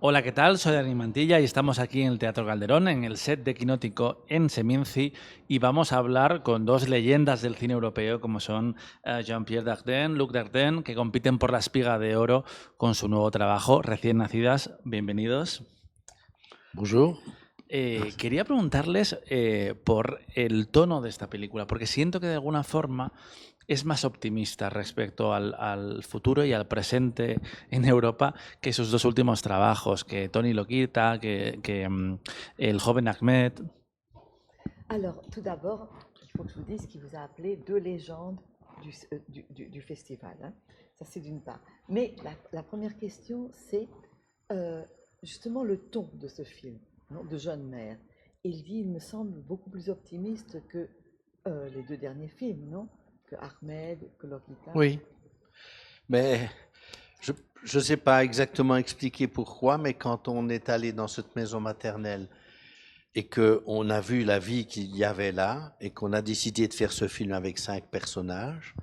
Hola, ¿qué tal? Soy Dani Mantilla y estamos aquí en el Teatro Calderón, en el set de Quinótico en Seminci, y vamos a hablar con dos leyendas del cine europeo como son Jean-Pierre Dardenne, Luc Dardenne, que compiten por la Espiga de Oro con su nuevo trabajo, Recién Nacidas. Bienvenidos. Bonjour. Quería preguntarles por el tono de esta película, porque siento que de alguna forma es más optimista respecto al futuro y al presente en Europa que sus dos últimos trabajos, que Tony Loquita, que El joven Ahmed. Alors, tout d'abord, il faut que je vous dise qu'il vous a appelé deux légendes du festival, hein. Ça, c'est d'une part. Mais la première question, c'est justement le ton de ce film, non, de Jeune Mère. Il dit, il me semble, beaucoup plus optimiste que les deux derniers films, non? Que Ahmed, que Lokita. Oui, mais je ne sais pas exactement expliquer pourquoi, mais quand on est allé dans cette maison maternelle et qu'on a vu la vie qu'il y avait là et qu'on a décidé de faire ce film avec 5 personnages,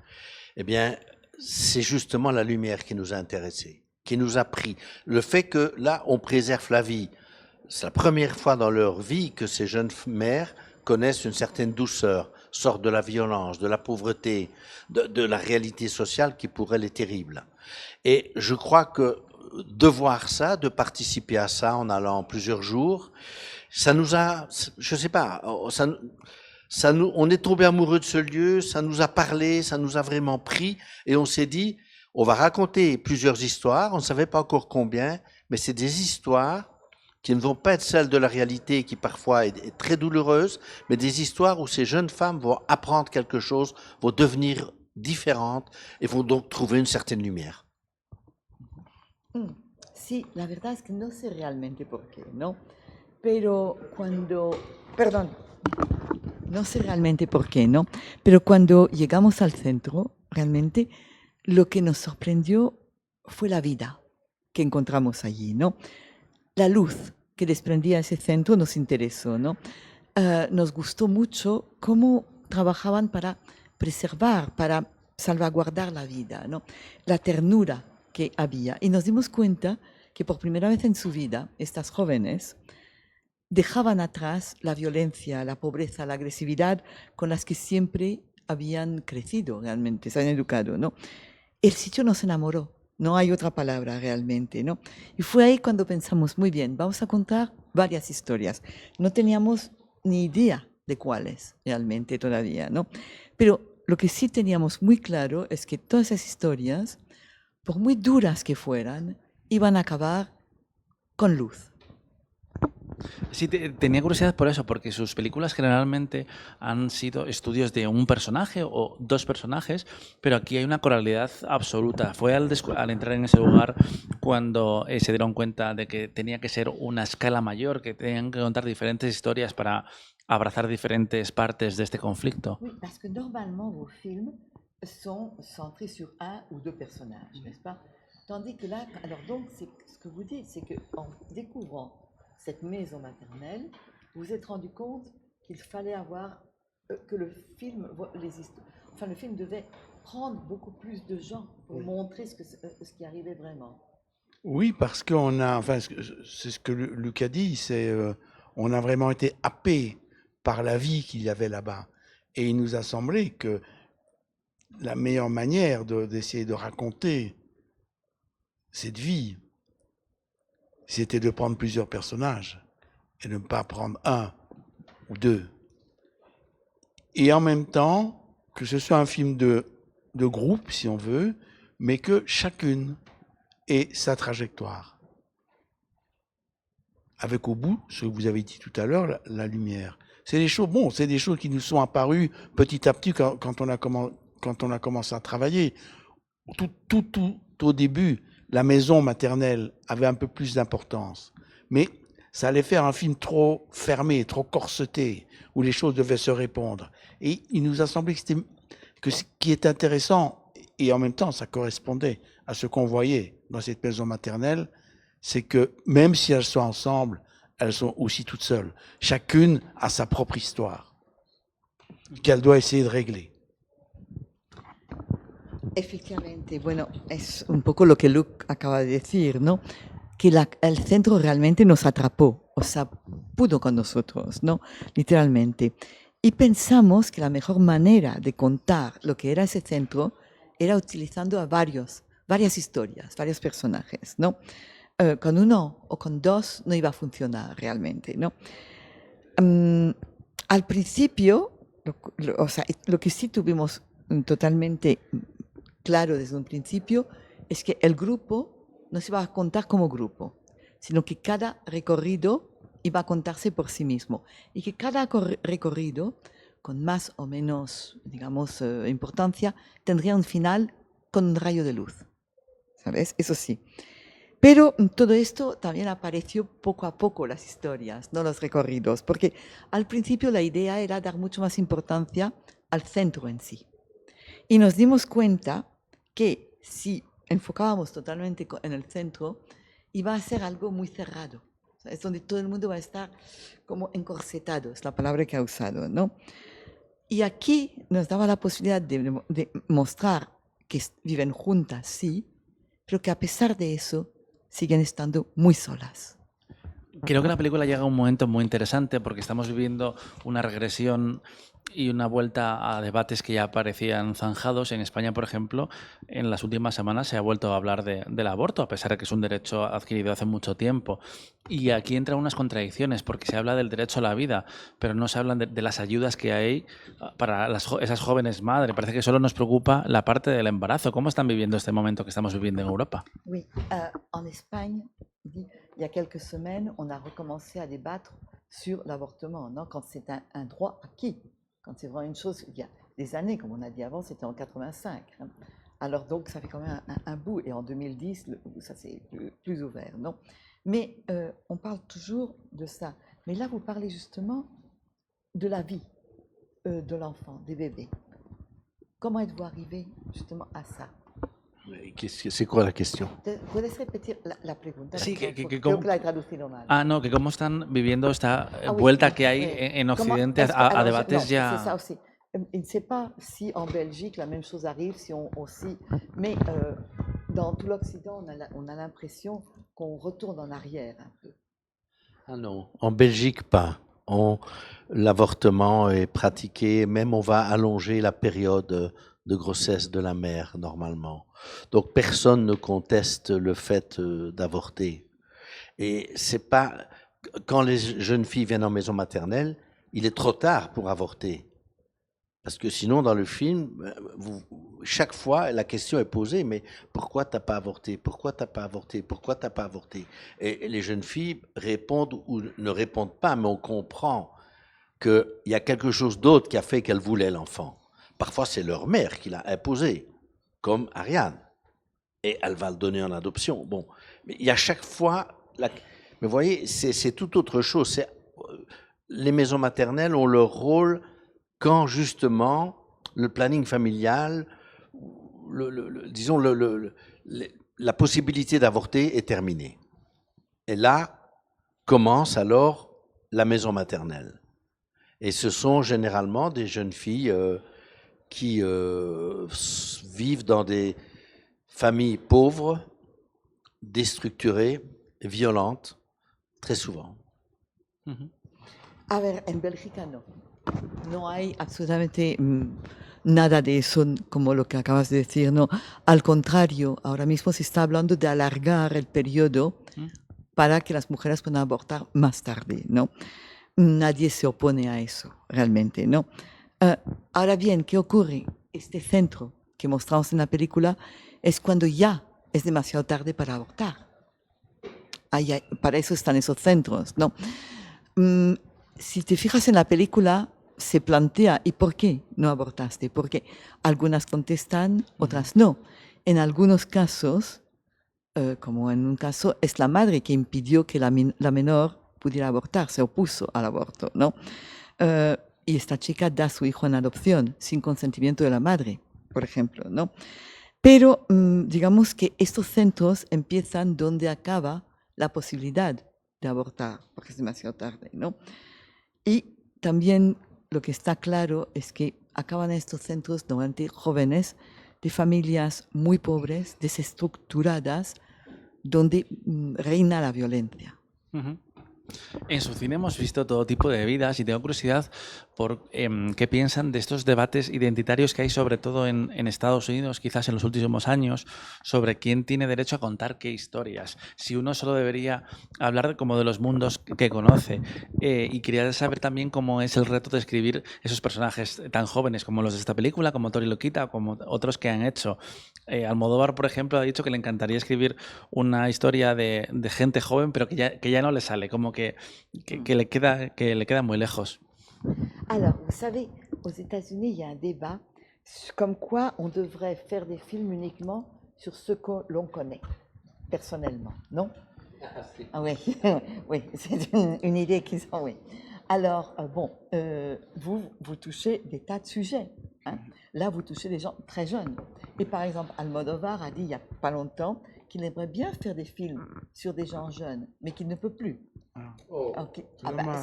eh bien, c'est justement la lumière qui nous a intéressés, qui nous a pris. Le fait que là, on préserve la vie. C'est la première fois dans leur vie que ces jeunes mères connaissent une certaine douceur, sortent de la violence, de la pauvreté, de la réalité sociale qui pour elles est terrible. Et je crois que de voir ça, de participer à ça en allant plusieurs jours, ça nous a, je sais pas, on est tombé amoureux de ce lieu, ça nous a parlé, ça nous a vraiment pris, et on s'est dit, on va raconter plusieurs histoires, on ne savait pas encore combien, mais c'est des histoires qui ne vont pas être celles de la réalité, qui parfois est très douloureuse, mais des histoires où ces jeunes femmes vont apprendre quelque chose, vont devenir différentes et vont donc trouver une certaine lumière. Sí, la verdad es que no sé realmente por qué, ¿no? Pero cuando, perdón, no sé realmente por qué, ¿no? Pero cuando llegamos al centro, realmente lo que nos sorprendió fue la vida que encontramos allí, ¿no? La luz que desprendía ese centro nos interesó, ¿no? Nos gustó mucho cómo trabajaban para preservar, para salvaguardar la vida, ¿no? La ternura que había. Y nos dimos cuenta que por primera vez en su vida, estas jóvenes dejaban atrás la violencia, la pobreza, la agresividad con las que siempre habían crecido realmente, se han educado, ¿no? El sitio nos enamoró, no hay otra palabra realmente, ¿no? Y fue ahí cuando pensamos, muy bien, vamos a contar varias historias. No teníamos ni idea de cuáles realmente todavía, ¿no? Pero lo que sí teníamos muy claro es que todas esas historias, por muy duras que fueran, iban a acabar con luz. Sí, tenía curiosidad por eso, porque sus películas generalmente han sido estudios de un personaje o dos personajes, pero aquí hay una coralidad absoluta. Fue al entrar en ese lugar cuando se dieron cuenta de que tenía que ser una escala mayor, que tenían que contar diferentes historias para abrazar diferentes partes de este conflicto. Oui, parce que normalement, vos films sont centrés sur un ou deux personnages, n'est-ce pas? Tandis que là, alors donc, ce que vous dites, c'est qu'en découvrant cette maison maternelle, vous vous êtes rendu compte qu'il fallait avoir, que le film, enfin le film devait prendre beaucoup plus de gens pour montrer ce qui arrivait vraiment. Oui, parce qu'on a, enfin, c'est ce que Luc a dit, c'est on a vraiment été happé par la vie qu'il y avait là-bas. Et il nous a semblé que la meilleure manière d'essayer de raconter cette vie, c'était de prendre plusieurs personnages et de ne pas prendre un ou deux. Et en même temps, que ce soit un film de groupe, si on veut, mais que chacune ait sa trajectoire. Avec au bout, ce que vous avez dit tout à l'heure, la lumière. C'est des choses, bon, c'est des choses qui nous sont apparues petit à petit quand on a commencé à travailler. Tout au début, la maison maternelle avait un peu plus d'importance. Mais ça allait faire un film trop fermé, trop corseté, où les choses devaient se répondre. Et il nous a semblé que ce qui est intéressant, et en même temps ça correspondait à ce qu'on voyait dans cette maison maternelle, c'est que même si elles sont ensemble, elles sont aussi toutes seules. Chacune a sa propre histoire qu'elle doit essayer de régler. Efectivamente, bueno, es un poco lo que Luke acaba de decir, ¿no? que el centro realmente nos atrapó, o sea, pudo con nosotros, ¿no? Literalmente. Y pensamos que la mejor manera de contar lo que era ese centro era utilizando a varias historias, varios personajes, ¿no? Con uno o con dos no iba a funcionar realmente, ¿no? Al principio, o sea, lo que sí tuvimos totalmente claro desde un principio es que el grupo no se iba a contar como grupo, sino que cada recorrido iba a contarse por sí mismo y que cada recorrido, con más o menos, digamos, importancia, tendría un final con un rayo de luz, ¿sabes? Eso sí. Pero todo esto también apareció poco a poco, las historias, no los recorridos, porque al principio la idea era dar mucho más importancia al centro en sí. Y nos dimos cuenta que si enfocábamos totalmente en el centro, iba a ser algo muy cerrado. O sea, es donde todo el mundo va a estar como encorsetado, es la palabra que ha usado, ¿no? Y aquí nos daba la posibilidad de mostrar que viven juntas, sí, pero que a pesar de eso siguen estando muy solas. Creo que la película llega a un momento muy interesante porque estamos viviendo una regresión y una vuelta a debates que ya parecían zanjados. En España, por ejemplo, en las últimas semanas se ha vuelto a hablar del aborto, a pesar de que es un derecho adquirido hace mucho tiempo. Y aquí entran unas contradicciones porque se habla del derecho a la vida, pero no se hablan de las ayudas que hay para esas jóvenes madres. Parece que solo nos preocupa la parte del embarazo. ¿Cómo están viviendo este momento que estamos viviendo en Europa? Oui, en Espagne, il y a quelques semaines, on a recommencé à débattre sur l'avortement, non? Quand c'est un droit acquis, quand c'est vraiment une chose, il y a des années, comme on a dit avant, c'était en 85. Hein. Alors donc, ça fait quand même un bout, et en 2010, ça c'est plus ouvert, non? Mais on parle toujours de ça. Mais là, vous parlez justement de la vie de l'enfant, des bébés. Comment êtes-vous arrivé justement à ça? C'est quoi la question? ¿Puedes repetir la pregunta? Sí, Creo cómo- que la he traducido mal. No, que cómo están viviendo esta Ah oui, vuelta oui, que hay oui. en Occidente Alors, a debates non, c'est ya... ça aussi. Je ne sais pas si en Belgique la même chose arrive, si on aussi, mais dans tout l'Occident, on a l'impression qu'on retourne en arrière un peu. Ah non, en Belgique, pas. L'avortement est pratiqué, même on va allonger la période de grossesse de la mère, normalement. Donc, personne ne conteste le fait d'avorter. Et c'est pas... Quand les jeunes filles viennent en maison maternelle, il est trop tard pour avorter. Parce que sinon, dans le film, chaque fois, la question est posée, mais pourquoi t'as pas avorté? Pourquoi t'as pas avorté? Pourquoi t'as pas avorté? Et les jeunes filles répondent ou ne répondent pas, mais on comprend qu'il y a quelque chose d'autre qui a fait qu'elles voulaient l'enfant. Parfois, c'est leur mère qui l'a imposé, comme Ariane. Et elle va le donner en adoption. Bon, mais il y a chaque fois... Mais vous voyez, c'est tout autre chose. Les maisons maternelles ont leur rôle quand justement le planning familial, disons la possibilité d'avorter est terminée. Et là commence alors la maison maternelle. Et ce sont généralement des jeunes filles qui vivent dans des familles pauvres, déstructurées, violentes, très souvent. A ver, en Bélgica no. No hay absolutamente nada de eso como lo que acabas de decir, no. Al contrario, ahora mismo se está hablando de alargar el periodo para que las mujeres puedan abortar más tarde, ¿no? Nadie se opone a eso, realmente, ¿no? Ahora bien, ¿qué ocurre? Este centro que mostramos en la película es cuando ya es demasiado tarde para abortar. Para eso están esos centros, ¿no? Si te fijas en la película, se plantea, ¿y por qué no abortaste? Porque algunas contestan, otras no. En algunos casos, como en un caso, es la madre que impidió que la menor pudiera abortar, se opuso al aborto, ¿no? Y esta chica da a su hijo en adopción sin consentimiento de la madre, por ejemplo, ¿no? Pero digamos que estos centros empiezan donde acaba la posibilidad de abortar, porque es demasiado tarde, ¿no? Y también lo que está claro es que acaban estos centros normalmente jóvenes de familias muy pobres, desestructuradas, donde reina la violencia. Ujú. En su cine hemos visto todo tipo de vidas y tengo curiosidad por qué piensan de estos debates identitarios que hay sobre todo en Estados Unidos, quizás en los últimos años, sobre quién tiene derecho a contar qué historias. Si uno solo debería hablar como de los mundos que conoce. Y quería saber también cómo es el reto de escribir esos personajes tan jóvenes como los de esta película, como Tori Loquita o como otros que han hecho. Almodóvar, por ejemplo, ha dicho que le encantaría escribir una historia de gente joven, pero que ya no le sale, como que le queda muy lejos. Alors, vous savez, aux États-Unis, il y a un débat comme quoi on devrait faire des films uniquement sur ce que l'on connaît, personnellement, non? Ah oui, oui, c'est une idée qu'ils ont, oui. Alors, vous touchez des tas de sujets. Hein. Là, vous touchez des gens très jeunes. Et par exemple, Almodovar a dit il n'y a pas longtemps qu'il aimerait bien faire des films sur des gens jeunes, mais qu'il ne peut plus. Okay.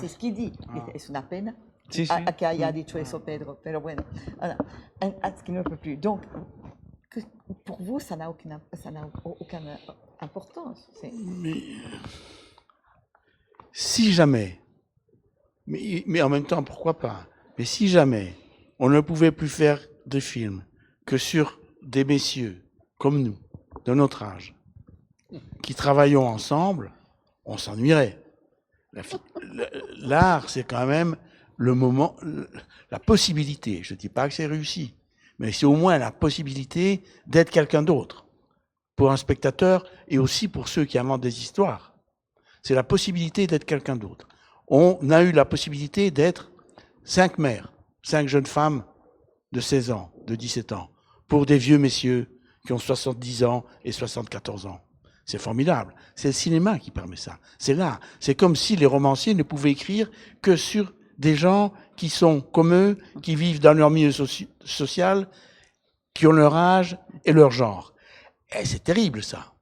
C'est ce qu'il dit. Es una pena que haya dicho eso Pedro, pero bueno, es que no peut plus. Donc, pour vous, ça n'a aucune importance. Mais si jamais, mais en même temps, pourquoi pas, mais si jamais on ne pouvait plus faire de films que sur des messieurs comme nous, de notre âge, qui travaillons ensemble, on s'ennuierait. L'art, c'est quand même le moment, la possibilité, je ne dis pas que c'est réussi, mais c'est au moins la possibilité d'être quelqu'un d'autre, pour un spectateur et aussi pour ceux qui inventent des histoires. C'est la possibilité d'être quelqu'un d'autre. On a eu la possibilité d'être 5 mères, 5 jeunes femmes de 16 ans, de 17 ans, pour des vieux messieurs qui ont 70 ans et 74 ans. C'est formidable. C'est le cinéma qui permet ça. C'est là. C'est comme si les romanciers ne pouvaient écrire que sur des gens qui sont comme eux, qui vivent dans leur milieu social, qui ont leur âge et leur genre. Et c'est terrible, ça.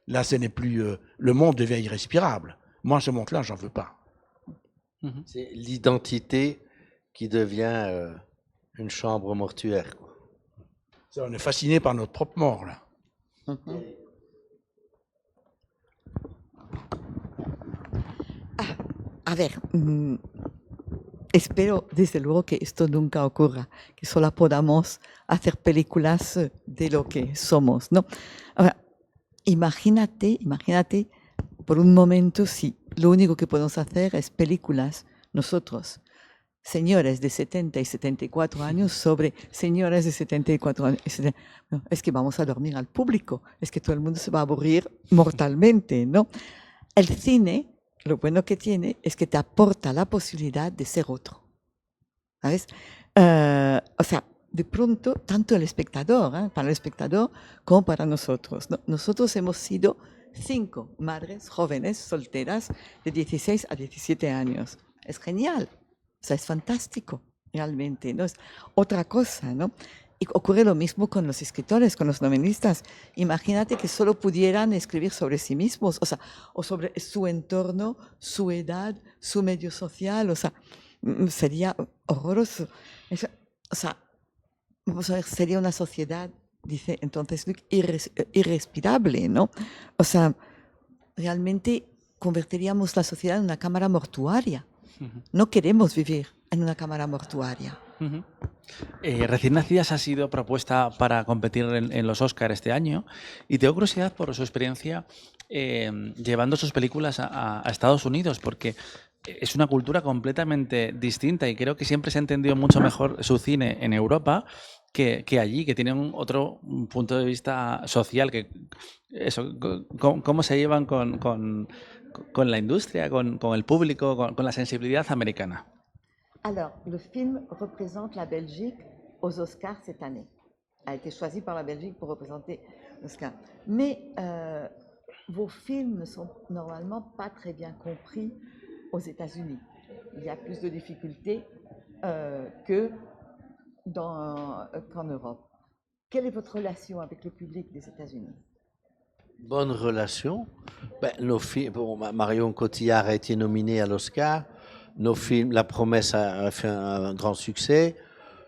Là, ce n'est plus... le monde devient irrespirable. Moi, ce monde-là, j'en veux pas. C'est l'identité qui devient une chambre mortuaire, quoi. Ça, on est fasciné par notre propre mort, là. A ver, espero desde luego que esto nunca ocurra, que solo podamos hacer películas de lo que somos, ¿no? Ahora, imagínate por un momento si lo único que podemos hacer es películas nosotros, señores de 70 y 74 años sobre señoras de 74 años. No, es que vamos a dormir al público, es que todo el mundo se va a aburrir mortalmente, ¿no? El cine, lo bueno que tiene es que te aporta la posibilidad de ser otro, ¿sabes? O sea, de pronto, tanto el espectador, para el espectador como para nosotros, ¿no? Nosotros hemos sido 5 madres jóvenes, solteras, de 16 a 17 años. Es genial, o sea, es fantástico, realmente, ¿no? Es otra cosa, ¿no? Y ocurre lo mismo con los escritores, con los novelistas. Imagínate que solo pudieran escribir sobre sí mismos, o sea, o sobre su entorno, su edad, su medio social, o sea, sería horroroso. O sea, vamos a ver, sería una sociedad, dice entonces Luc, irrespirable, ¿no? O sea, realmente convertiríamos la sociedad en una cámara mortuaria. No queremos vivir en una cámara mortuaria. Recién Nacidas ha sido propuesta para competir en los Oscar este año y tengo curiosidad por su experiencia llevando sus películas a Estados Unidos, porque es una cultura completamente distinta y creo que siempre se ha entendido mucho mejor su cine en Europa que allí, que tienen otro punto de vista social. ¿Cómo se llevan con la industria, con el público, con la sensibilidad americana? Alors, le film représente la Belgique aux Oscars cette année. A été choisi par la Belgique pour représenter l'Oscar. Mais vos films ne sont normalement pas très bien compris aux États-Unis. Il y a plus de difficultés qu'en Europe. Quelle est votre relation avec le public des États-Unis? Bonne relation. Nos films, Marion Cotillard a été nominée à l'Oscar. Nos films, La Promesse a fait un grand succès.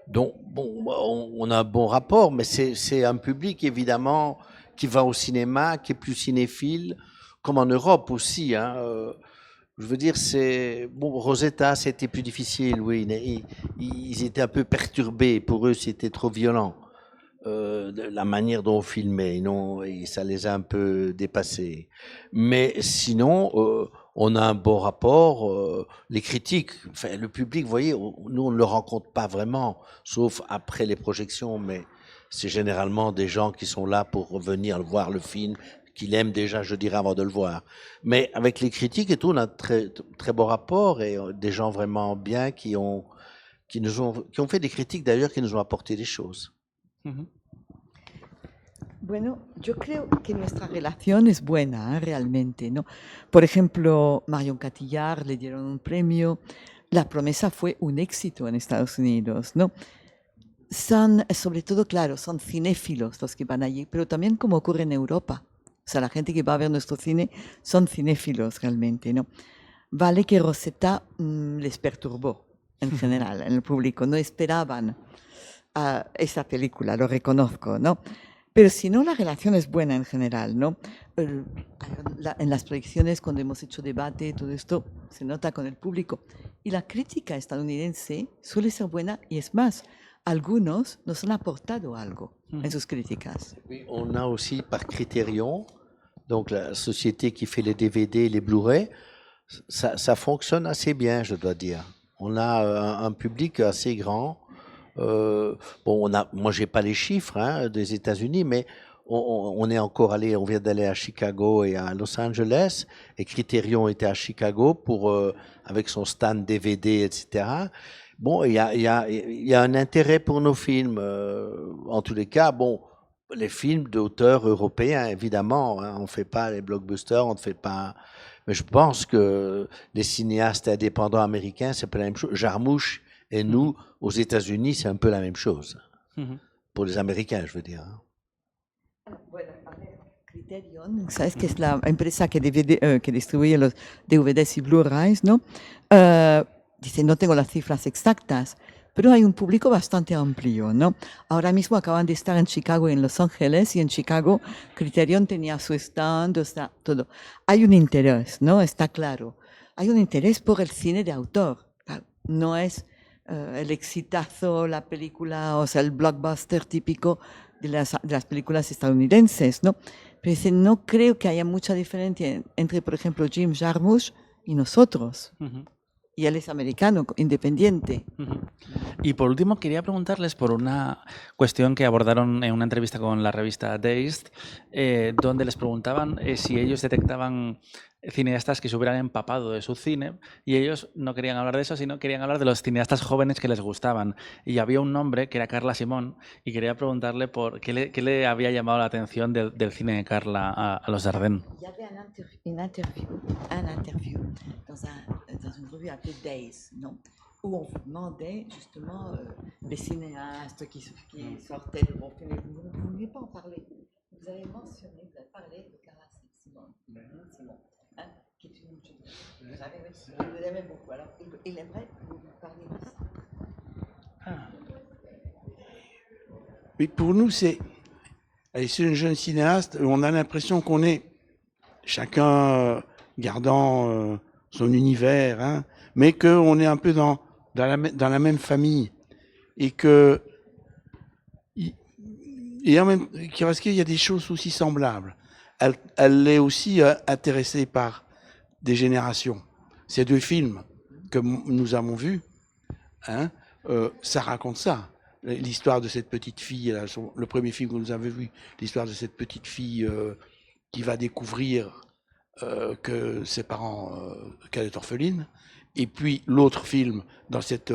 Donc, on a un bon rapport, mais c'est un public évidemment qui va au cinéma, qui est plus cinéphile, comme en Europe aussi. Hein. Je veux dire, c'est bon. Rosetta, c'était plus difficile. Oui, ils étaient un peu perturbés. Pour eux, c'était trop violent. La manière dont on filmait, non, et ça les a un peu dépassés. Mais sinon, on a un bon rapport. Les critiques, enfin, le public, vous voyez, nous on ne le rencontre pas vraiment, sauf après les projections, mais c'est généralement des gens qui sont là pour venir voir le film, qu'il aime déjà, je dirais, avant de le voir. Mais avec les critiques et tout, on a très très bon rapport et des gens vraiment bien qui ont fait des critiques d'ailleurs qui nous ont apporté des choses. Bueno, yo creo que nuestra relación es buena, realmente, ¿no? Por ejemplo, Marion Cotillard le dieron un premio. La promesa fue un éxito en Estados Unidos, ¿no? Son, sobre todo, claro, son cinéfilos los que van allí, pero también como ocurre en Europa. O sea, la gente que va a ver nuestro cine son cinéfilos realmente, ¿no? Vale que Rosetta les perturbó en general, en el público. No esperaban esa película, lo reconozco, ¿no? Pero si no, la relación es buena en general, ¿no? En las proyecciones, cuando hemos hecho debate, todo esto se nota con el público. Y la crítica estadounidense suele ser buena y es más, algunos nos han aportado algo en sus críticas. Oui, on a aussi par Criterion, donc la société qui fait les DVD, les Blu-ray, ça fonctionne assez bien, je dois dire. On a un public assez grand. Bon, moi j'ai pas les chiffres hein, des États-Unis, mais on est encore allé, on vient d'aller à Chicago et à Los Angeles, et Criterion était à Chicago pour avec son stand DVD, etc. Bon, il y a un intérêt pour nos films. En tous les cas, bon, les films d'auteurs européens, évidemment, hein, on fait pas les blockbusters, on ne fait pas. Mais je pense que les cinéastes indépendants américains, c'est pas la même chose. Jarmusch et nous, aux États-Unis, c'est un peu la même chose. Pour les Américains, je veux dire. Bueno, a ver, Criterion, sabes que es la empresa que distribuye los DVDs y Blu-rays, ¿no? Dice, no tengo las cifras exactas, pero hay un público bastante amplio, ¿no? Ahora mismo acaban de estar en Chicago y en Los Ángeles, y en Chicago Criterion tenía su stand, o sea, todo. Hay un interés, ¿no? Está claro. Hay un interés por el cine de autor. Claro, no es el exitazo, la película, o sea, el blockbuster típico de las películas estadounidenses, ¿no? Pero dice, no creo que haya mucha diferencia entre, por ejemplo, Jim Jarmusch y nosotros. Y él es americano, independiente. Y por último, quería preguntarles por una cuestión que abordaron en una entrevista con la revista Dazed, donde les preguntaban si ellos detectaban cineastas que se hubieran empapado de su cine, y ellos no querían hablar de eso, sino querían hablar de los cineastas jóvenes que les gustaban. Y había un nombre que era Carla Simón, y quería preguntarle por qué le había llamado la atención del cine de Carla a los Dardenne. Il y avait un interview dans une revue appelée Days, non? Où on vous demandait justement les cinéastes qui sortaient de bons films. Vous ne vouliez pas en parler. Vous avez mentionné, vous avez parlé de Carla Simón, hein, qui est une jeune fille. Vous l'aimez beaucoup. Alors, il aimerait que vous parliez de ça. Mais pour nous, c'est une jeune cinéaste, on a l'impression qu'on est chacun gardant son univers, hein, mais qu'on est un peu dans la même famille, et que parce qu'il y a des choses aussi semblables. Elle est aussi intéressée par des générations. Ces deux films que nous avons vus, hein, ça raconte ça. L'histoire de cette petite fille, le premier film que nous avons vu, l'histoire de cette petite fille qui va découvrir que ses parents, qu'elle est orpheline, et puis l'autre film dans cette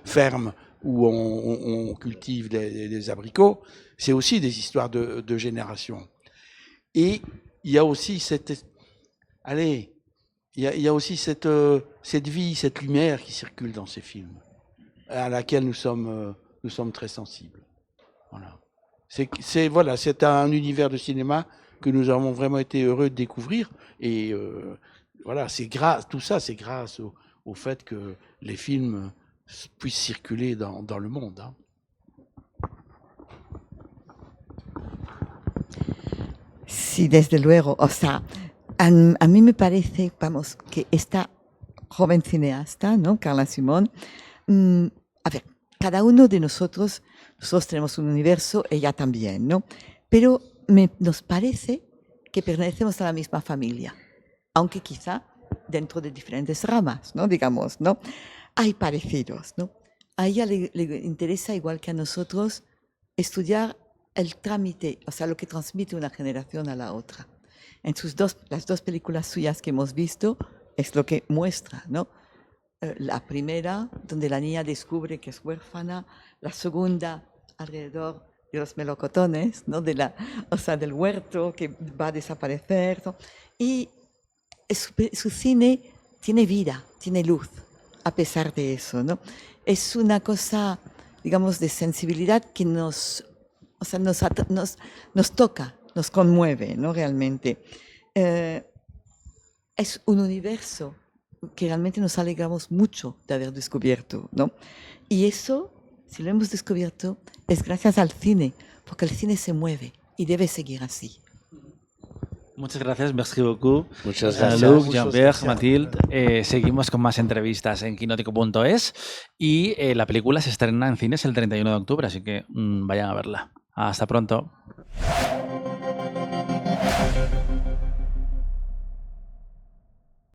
ferme où on cultive des abricots, c'est aussi des histoires de génération. Et il y a aussi il y a aussi cette vie, cette lumière qui circule dans ces films, à laquelle nous sommes très sensibles. Voilà. C'est un univers de cinéma que nous avons vraiment été heureux de découvrir, et voilà, tout ça, c'est grâce au fait que les films puissent circuler dans le monde. Hein. Sí, desde luego. O sea, a mí me parece, vamos, que esta joven cineasta, ¿no? Carla Simón, a ver, cada uno de nosotros tenemos un universo, ella también, ¿no? Pero nos parece que pertenecemos a la misma familia, aunque quizá dentro de diferentes ramas, ¿no? Digamos, ¿no? Hay parecidos, ¿no? A ella le interesa, igual que a nosotros, estudiar el trámite, o sea, lo que transmite una generación a la otra. En las dos películas suyas que hemos visto es lo que muestra, ¿no? La primera, donde la niña descubre que es huérfana, la segunda, alrededor de los melocotones, ¿no? O sea, del huerto que va a desaparecer, ¿no? Y su cine tiene vida, tiene luz, a pesar de eso, ¿no? Es una cosa, digamos, de sensibilidad que nos toca, nos conmueve, ¿no? Realmente. Es un universo que realmente nos alegramos mucho de haber descubierto, ¿no? Y eso, si lo hemos descubierto, es gracias al cine, porque el cine se mueve y debe seguir así. Muchas gracias, merci beaucoup. Muchas gracias. Luc, Jean-Pierre, Mathilde. Seguimos con más entrevistas en quinótico.es y la película se estrena en cines el 31 de octubre, así que vayan a verla. Hasta pronto.